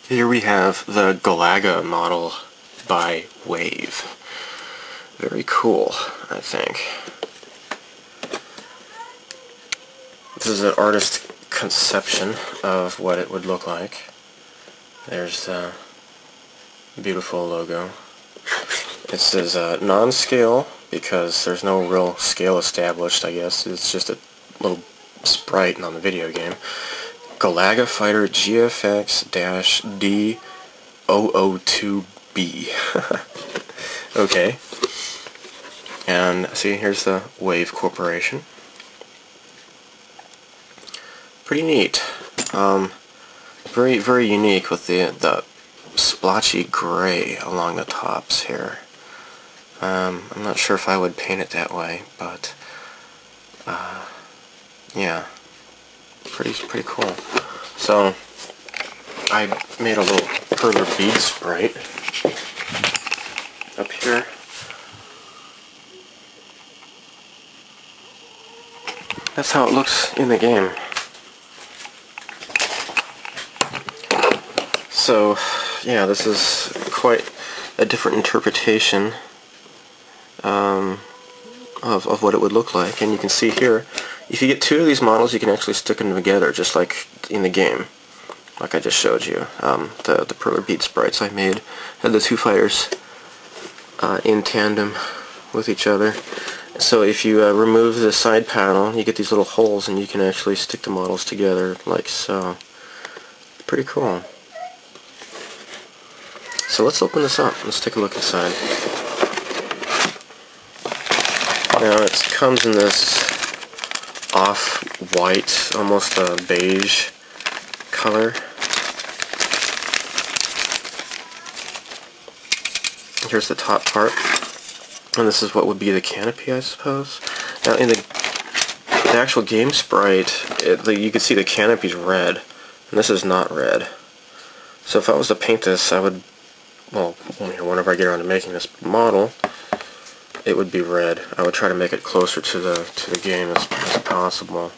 Here we have the Galaga model by Wave. Very cool, I think. This is an artist conception of what it would look like. There's the beautiful logo. It says non-scale because there's no real scale established, I guess. It's just a little sprite on the video game. Galaga Fighter GFX-D002B. Okay. And see, here's the Wave Corporation. Pretty neat. Very unique with the splotchy gray along the tops here. I'm not sure if I would paint it that way, but yeah, pretty cool. So I made a little further bead sprite up here. That's how it looks in the game. So yeah, this is quite a different interpretation of what it would look like. And you can see here, if you get two of these models, you can actually stick them together, just like in the game, like I just showed you. The Perler bead sprites I made had the two fighters in tandem with each other. So if you remove the side panel, you get these little holes, and you can actually stick the models together like so. Pretty cool. So let's open this up. Let's take a look inside. Now it comes in this off-white, almost a beige color. Here's the top part, and this is what would be the canopy, I suppose. Now in the actual game sprite, you can see the canopy's red, and this is not red. So if I was to paint this, I would, well, whenever I get around to making this model, it would be red. I would try to make it closer to the game as possible.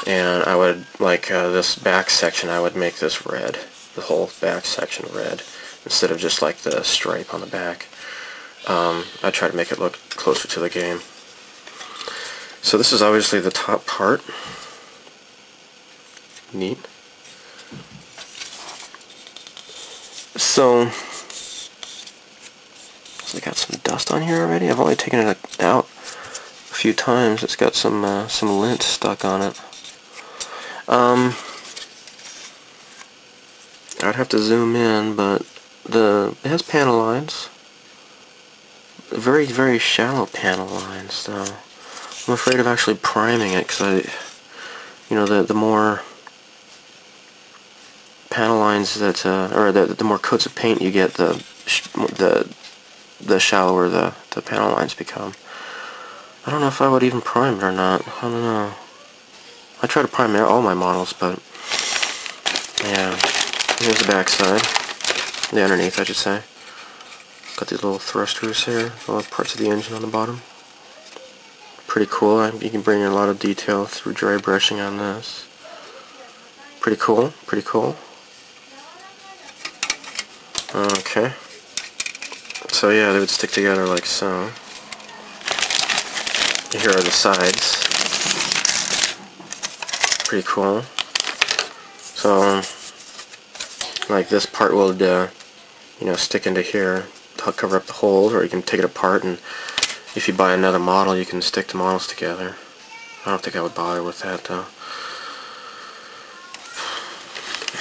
And I would, like this back section, I would make this red. The whole back section red, instead of just like the stripe on the back. I try to make it look closer to the game. So this is obviously the top part. Neat. So I got some dust on here already. I've only taken it out a few times. It's got some lint stuck on it. I'd have to zoom in, but it has panel lines. Very shallow panel lines, though. I'm afraid of actually priming it, because the more panel lines that, or the more coats of paint you get, the shallower the panel lines become. I don't know if I would even prime it or not. I don't know. I try to prime all my models, but yeah. Here's the back side. The underneath, I should say. Got these little thrusters here, little parts of the engine on the bottom. Pretty cool. You can bring in a lot of detail through dry brushing on this. Pretty cool. Pretty cool. Okay. So yeah, they would stick together like so. Here are the sides. Pretty cool. So, like this part will, stick into here to cover up the holes, or you can take it apart, and if you buy another model, you can stick the models together. I don't think I would bother with that, though.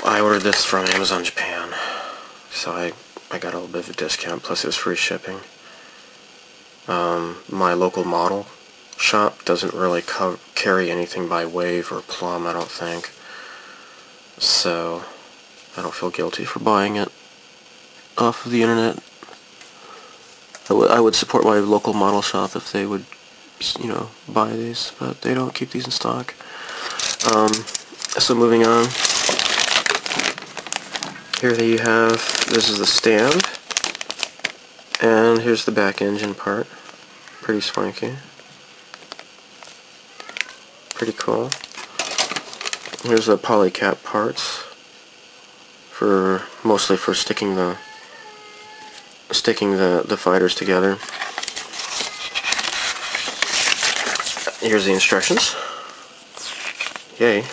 I ordered this from Amazon Japan, so I got a little bit of a discount, plus it was free shipping. My local model shop doesn't really carry anything by Wave or Plum, I don't think. So I don't feel guilty for buying it off of the internet. I would support my local model shop if they would, buy these, but they don't keep these in stock. So moving on. Here you have, this is the stand, and here's the back engine part. Pretty swanky. Pretty cool. Here's the polycap parts mostly for sticking the fighters together. Here's the instructions. Yay.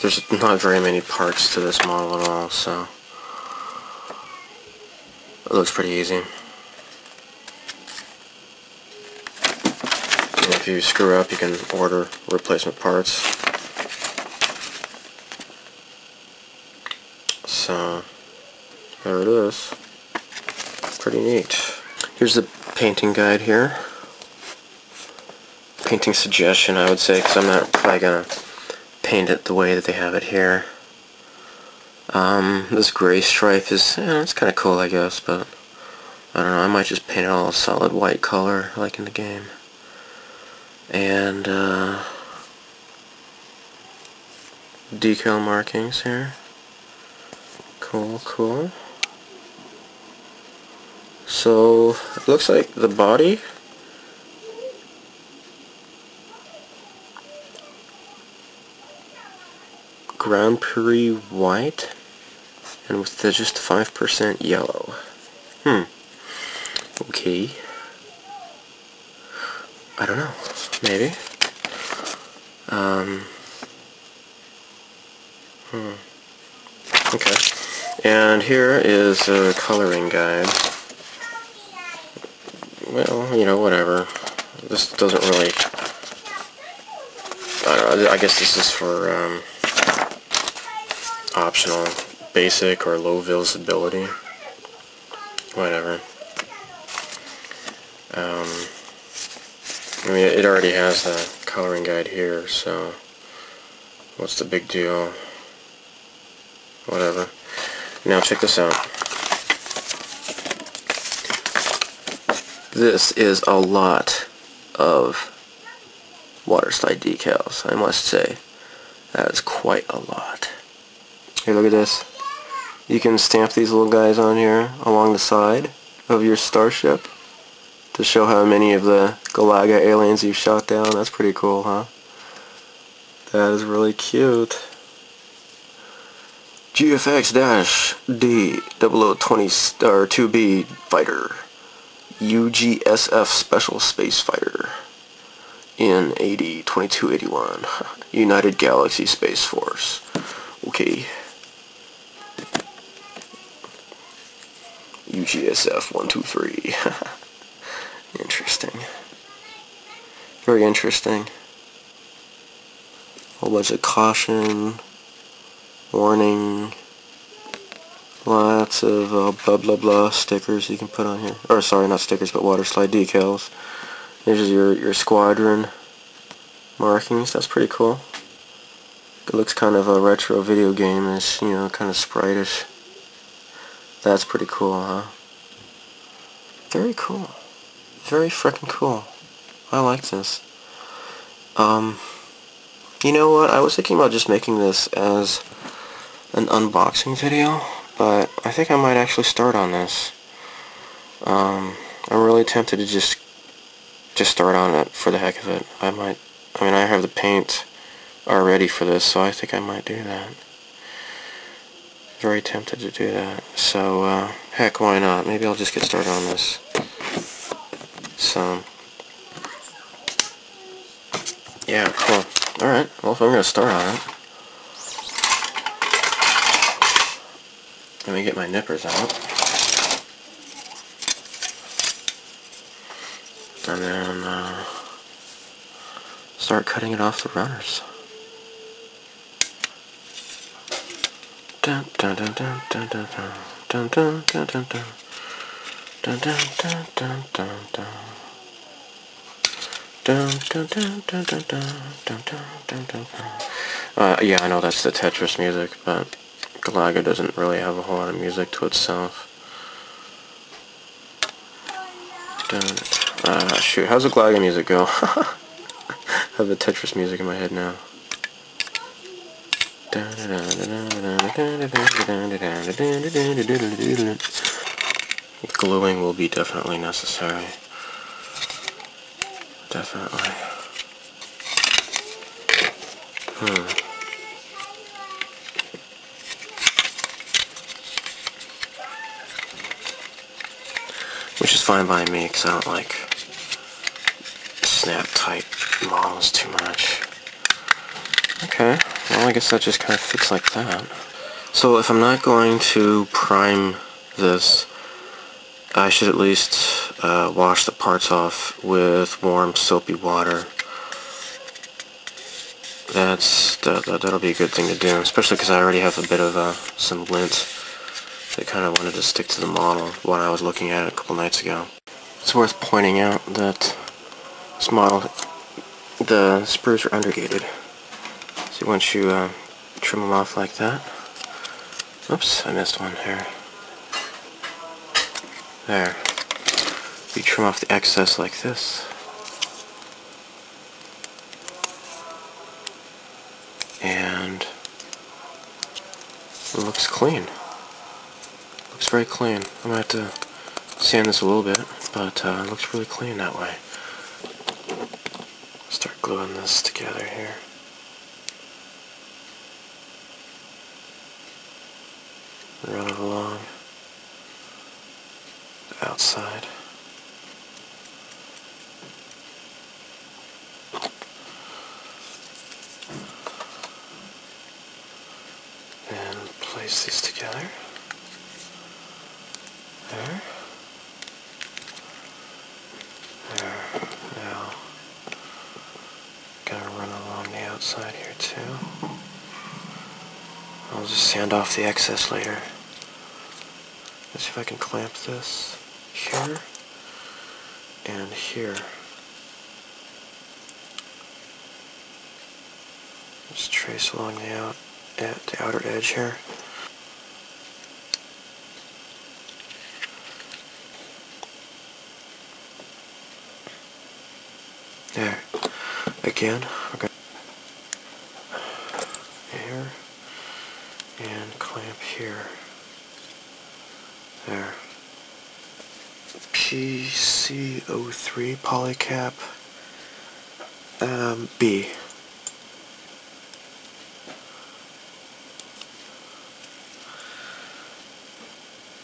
There's not very many parts to this model at all, so it looks pretty easy. And if you screw up, you can order replacement parts. So there it is. Pretty neat. Here's the painting guide here. Painting suggestion, I would say, because I'm not probably gonna paint it the way that they have it here. This gray stripe is, it's kind of cool, I guess, but I don't know, I might just paint it all a solid white color like in the game. And decal markings here. Cool, cool. So it looks like the body Grand Prix white and with just 5% yellow. Okay. I don't know. Maybe. Okay. And here is a coloring guide. Well, you know, whatever. This doesn't really... I don't know, I guess this is for optional, basic or low visibility. Whatever. I mean, it already has the coloring guide here, so what's the big deal? Whatever. Now check this out. This is a lot of water slide decals, I must say. That is quite a lot. Here, look at this. You can stamp these little guys on here along the side of your starship to show how many of the Galaga aliens you've shot down. That's pretty cool, huh? That is really cute. GFX-D0020-2B fighter. UGSF Special Space Fighter. In AD 2281. United Galaxy Space Force. Okay. UGSF 123. Interesting. Very interesting. Whole bunch of caution, warning, lots of blah blah blah stickers you can put on here. Or sorry, not stickers, but water slide decals. There's your squadron markings. That's pretty cool. It looks kind of a retro video game-ish, you know, kind of sprite-ish. That's pretty cool, huh? Very cool. Very frickin' cool. I like this. You know what? I was thinking about just making this as an unboxing video, but I think I might actually start on this. I'm really tempted to just start on it for the heck of it. I mean, I have the paint already for this, so I think I might do that. Very tempted to do that. So, heck, why not? Maybe I'll just get started on this. So, yeah, cool. Alright, well, if I'm going to start on it, let me get my nippers out. And then, start cutting it off the runners. Dun dun dun dun dun dun dun dun dun dun dun dun dun dun dun dun dun. Dun dun dun dun dun dun dun dun dun dun. Yeah, I know that's the Tetris music, but Galaga doesn't really have a whole lot of music to itself. Shoot, how's the Galaga music go? I have the Tetris music in my head now. Gluing will be definitely necessary. Definitely. fine by me because I don't like snap tight models too much. Okay, well I guess that just kind of fits like that. So if I'm not going to prime this, I should at least wash the parts off with warm soapy water. That'll be a good thing to do, especially because I already have a bit of some lint that kind of wanted to stick to the model when I was looking at it a couple nights ago. It's worth pointing out that this model, the sprues are undergated. So once you trim them off like that, oops, I missed one here. There. You trim off the excess like this, and it looks clean. Looks very clean. I'm going to have to sand this a little bit, but it looks really clean that way. Start gluing this together here. Run it along the outside. And place these together. There. There. Now, gonna run along the outside here too. I'll just sand off the excess later. Let's see if I can clamp this here and here. Just trace along the outer edge here. There. Again, we're going here and clamp here. There. PC03 polycap B.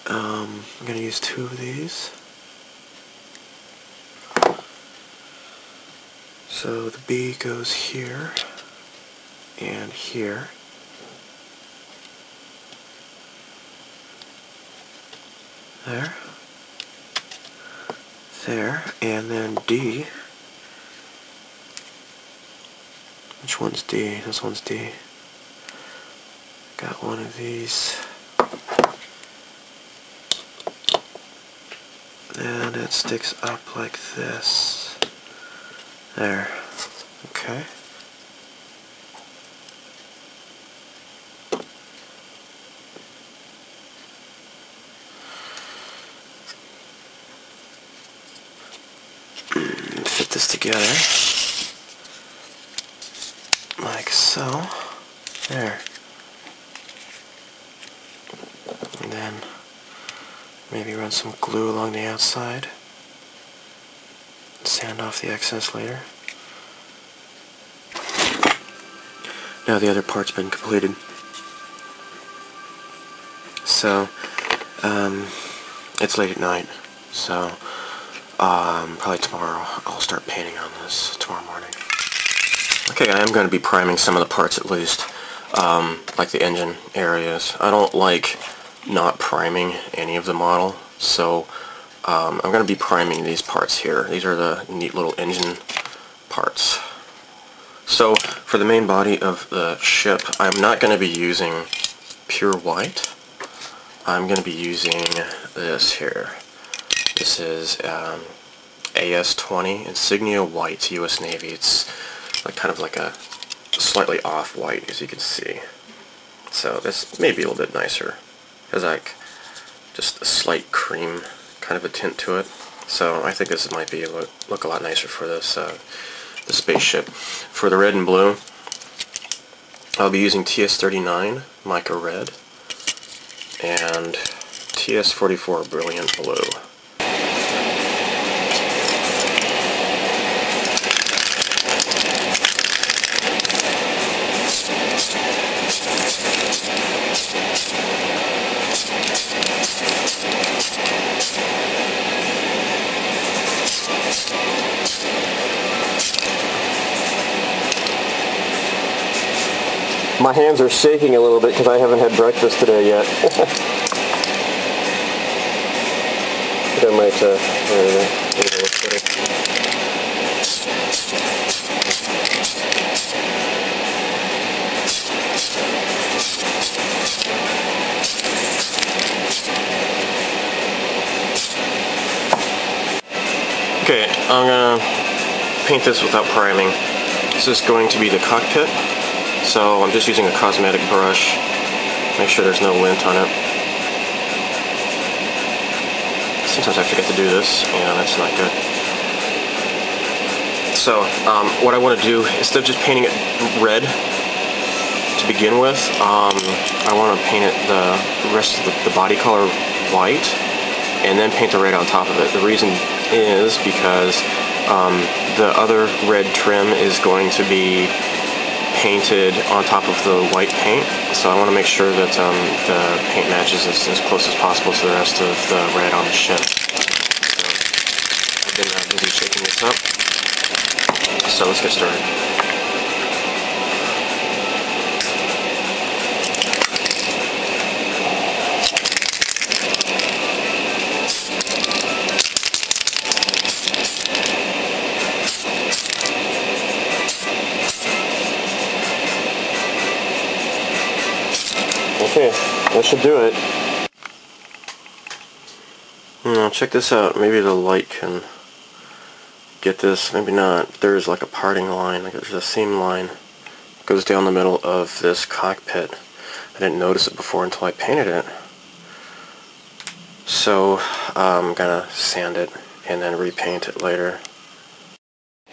I'm going to use 2 of these. So the B goes here and here. There. There. And then D. Which one's D? This one's D. Got one of these. And it sticks up like this. There. Okay. Fit this together. Like so. There. And then maybe run some glue along the outside. Sand off the excess later. Now the other part's been completed. So, it's late at night, so probably tomorrow I'll start painting on this tomorrow morning. Okay, I am going to be priming some of the parts at least, like the engine areas. I don't like not priming any of the model, so I'm going to be priming these parts here. These are the neat little engine parts. So for the main body of the ship, I'm not going to be using pure white. I'm going to be using this here. This is AS-20 Insignia White, US Navy. It's like kind of like a slightly off-white, as you can see. So this may be a little bit nicer. It has like just a slight cream kind of a tint to it. So I think this might be look a lot nicer for this the spaceship. For the red and blue, I'll be using TS39 Mica Red and TS44 Brilliant Blue. My hands are shaking a little bit because I haven't had breakfast today yet. I think I might, okay, I'm gonna paint this without priming. This is going to be the cockpit, so I'm just using a cosmetic brush. Make sure there's no lint on it. Sometimes I forget to do this, and that's not good. So, what I want to do, instead of just painting it red to begin with, I want to paint it the rest of the body color white, and then paint the red on top of it. The reason is because the other red trim is going to be painted on top of the white paint, so I want to make sure that the paint matches as close as possible to the rest of the red on the ship. So I've been busy shaking this up, so let's get started. Okay, that should do it. Now check this out. Maybe the light can get this, maybe not. There's like a parting line, like there's a seam line that goes down the middle of this cockpit. I didn't notice it before until I painted it. So I'm gonna sand it and then repaint it later.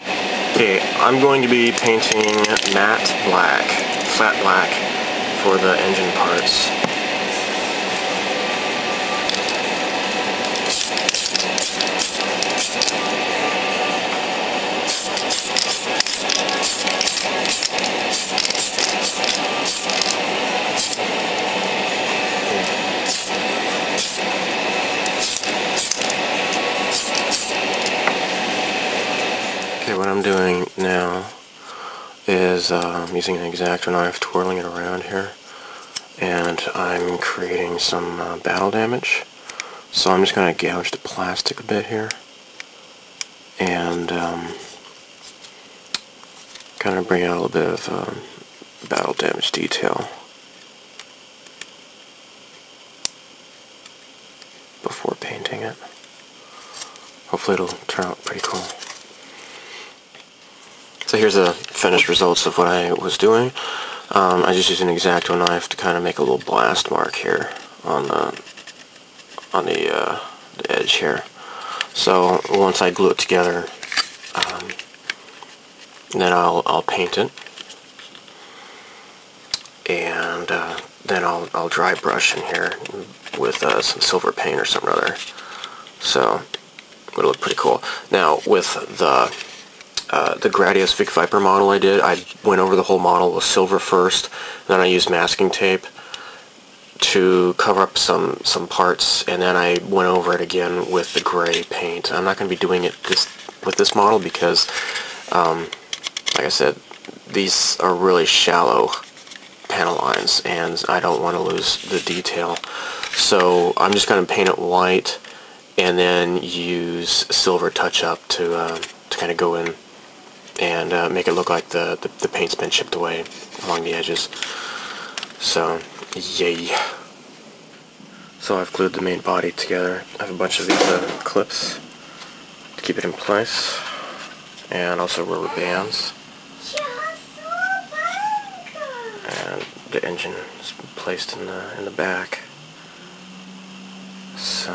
Okay, I'm going to be painting matte black, flat black, for the engine parts. Okay, what I'm doing now is using an X-Acto knife, twirling it around here, and I'm creating some battle damage. So I'm just going to gouge the plastic a bit here, and kind of bring out a little bit of battle damage detail before painting it. Hopefully it'll turn out pretty cool. So here's the finished results of what I was doing. I just used an X-Acto knife to kind of make a little blast mark here on the edge here. So once I glue it together, then I'll paint it, and then I'll dry brush in here with some silver paint or something or other. So it'll look pretty cool. Now with the Gradius Vic Viper model I went over the whole model with silver first, then I used masking tape to cover up some parts, and then I went over it again with the gray paint. I'm not going to be doing it with this model because, like I said, these are really shallow panel lines, and I don't want to lose the detail. So I'm just going to paint it white, and then use silver touch-up to kind of go in and make it look like the paint's been chipped away along the edges. So, yay. So I've glued the main body together. I have a bunch of these clips to keep it in place, and also rubber bands. And the engine is placed in the back. So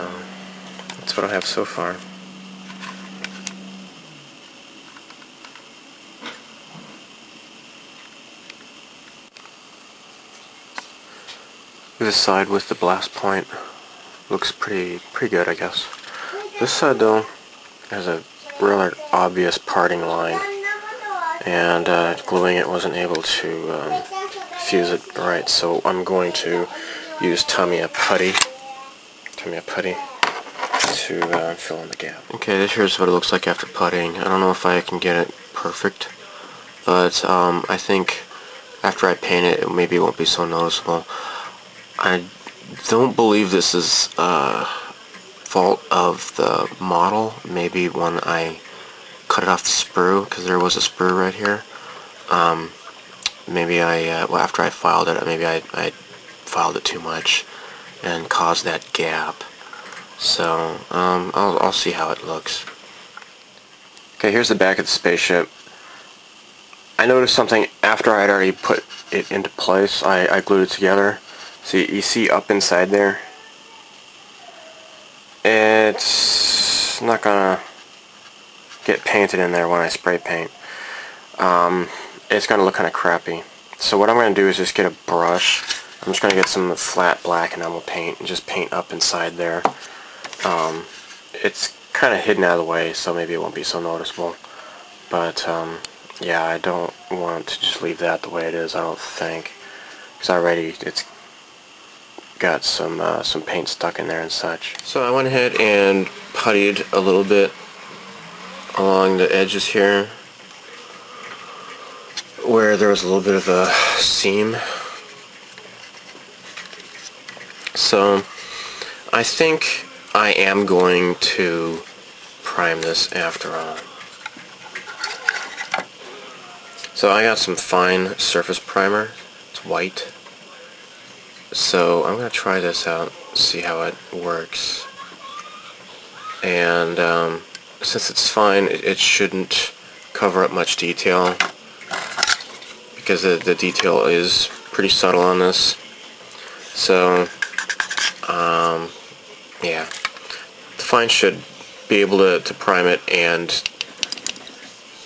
that's what I have so far. This side with the blast point looks pretty good, I guess. This side though has a rather obvious parting line, and gluing it wasn't able to fuse it right, so I'm going to use Tamiya putty to fill in the gap. Okay, this here's what it looks like after puttying. I don't know if I can get it perfect, but I think after I paint it, maybe it won't be so noticeable. I don't believe this is fault of the model. Maybe when I cut it off the sprue, because there was a sprue right here. Maybe well, after I filed it, maybe I filed it too much and caused that gap. So I'll see how it looks. Okay, here's the back of the spaceship. I noticed something after I had already put it into place. I glued it together. So you see up inside there, it's not gonna get painted in there when I spray paint. It's gonna look kind of crappy. So what I'm gonna do is just get a brush. I'm just gonna get some flat black enamel paint and just paint up inside there. It's kind of hidden out of the way, so maybe it won't be so noticeable. But yeah, I don't want to just leave that the way it is. I don't think, because already it's got some paint stuck in there and such. So I went ahead and puttied a little bit along the edges here where there was a little bit of a seam. So I think I am going to prime this after all. So I got some fine surface primer. It's white. So I'm going to try this out, see how it works. And since it's fine, it shouldn't cover up much detail, because the detail is pretty subtle on this. So yeah, the fine should be able to prime it and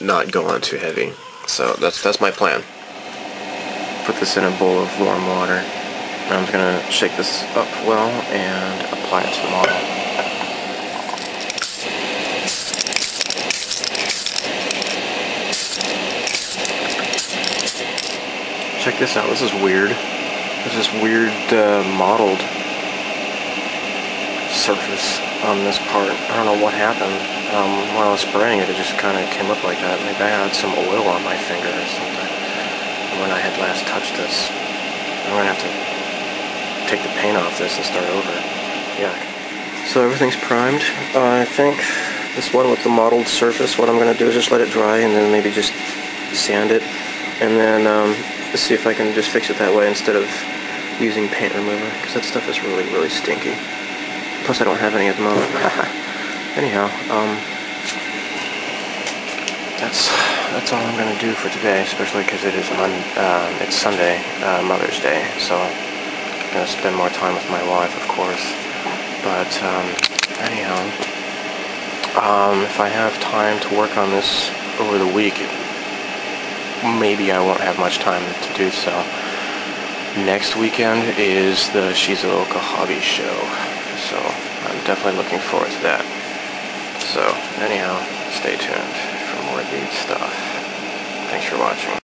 not go on too heavy. So that's my plan. Put this in a bowl of warm water. I'm just going to shake this up well and apply it to the model. Check this out. This is weird. There's this weird mottled surface on this part. I don't know what happened. When I was spraying it, it just kind of came up like that. Maybe I had some oil on my finger or something when I had last touched this. I'm going to have to take the paint off this and start over. Yuck. So everything's primed. I think this one with the mottled surface, what I'm going to do is just let it dry and then maybe just sand it. And then see if I can just fix it that way instead of using paint remover, because that stuff is really, really stinky. Plus I don't have any at the moment. Anyhow, that's all I'm gonna do for today, especially because it is it's Sunday, Mother's Day, so I'm gonna spend more time with my wife, of course. But anyhow, if I have time to work on this over the week, maybe I won't have much time to do so. Next weekend is the Shizuoka Hobby Show, so I'm definitely looking forward to that. So anyhow, stay tuned for more bead stuff. Thanks for watching.